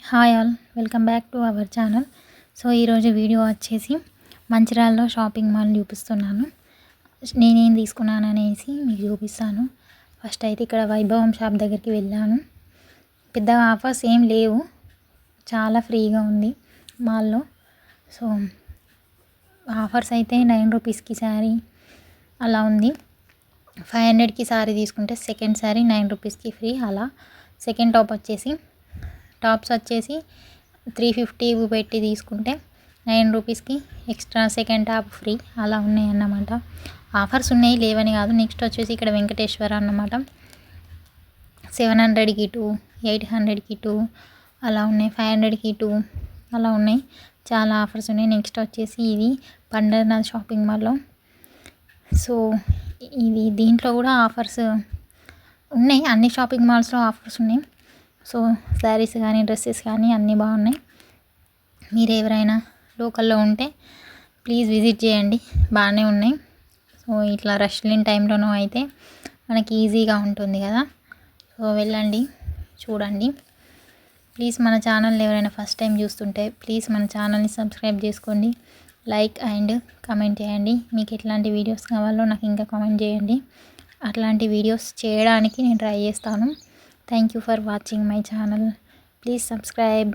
Hi all, welcome back to our channel. So ఈరోజు video వచ్చేసి మంచిర్యాలలో shopping mall చూపిస్తున్నాను. నేనేం తీసుకున్నాను అనేసి మీకు చూపిస్తాను. ఫస్ట్ అయితే ఇక్కడ వైభవం షాప్ దగ్గరికి వెళ్ళాను. పెద్దగా ఆఫర్స్ ఏం లేవు, చాలా ఫ్రీగా ఉంది మాల్లో. సో ఆఫర్స్ అయితే 9 రూపీస్కి శారీ అలా ఉంది. 500కి శారీ తీసుకుంటే సెకండ్ శారీ 9 రూపీస్కి ఫ్రీ. అలా సెకండ్ టాప్స్ వచ్చేసి 350 పెట్టి తీసుకుంటే 9 రూపీస్కి ఎక్స్ట్రా సెకండ్ టాప్ ఫ్రీ. అలా ఉన్నాయి అన్నమాట. ఆఫర్స్ ఉన్నాయి, లేవని కాదు. నెక్స్ట్ వచ్చేసి ఇక్కడ వెంకటేశ్వర అన్నమాట. 700కి 2, 800కి 2 అలా ఉన్నాయి. 500కి 2 అలా ఉన్నాయి. చాలా ఆఫర్స్ ఉన్నాయి. నెక్స్ట్ వచ్చేసి ఇది పండర్నాథ్ షాపింగ్ మాల్లో. సో దీంట్లో కూడా ఆఫర్స్ ఉన్నాయి. అన్ని షాపింగ్ మాల్స్లో ఆఫర్స్ ఉన్నాయి. సో శారీస్ కానీ డ్రెస్సెస్ కానీ అన్నీ బాగున్నాయి. మీరు ఎవరైనా లోకల్లో ఉంటే ప్లీజ్ విజిట్ చేయండి, బాగానే ఉన్నాయి. సో ఇట్లా రష్ లేని టైంలోనూ అయితే మనకి ఈజీగా ఉంటుంది కదా. సో వెళ్ళండి, చూడండి. ప్లీజ్ మన ఛానల్ని ఎవరైనా ఫస్ట్ టైం చూస్తుంటే ప్లీజ్ మన ఛానల్ని సబ్స్క్రైబ్ చేసుకోండి, లైక్ అండ్ కమెంట్ చేయండి. మీకు ఎట్లాంటి వీడియోస్ కావాలో నాకు ఇంకా కామెంట్ చేయండి. అట్లాంటి వీడియోస్ చేయడానికి నేను ట్రై చేస్తాను. Thank you for watching my channel. Please subscribe.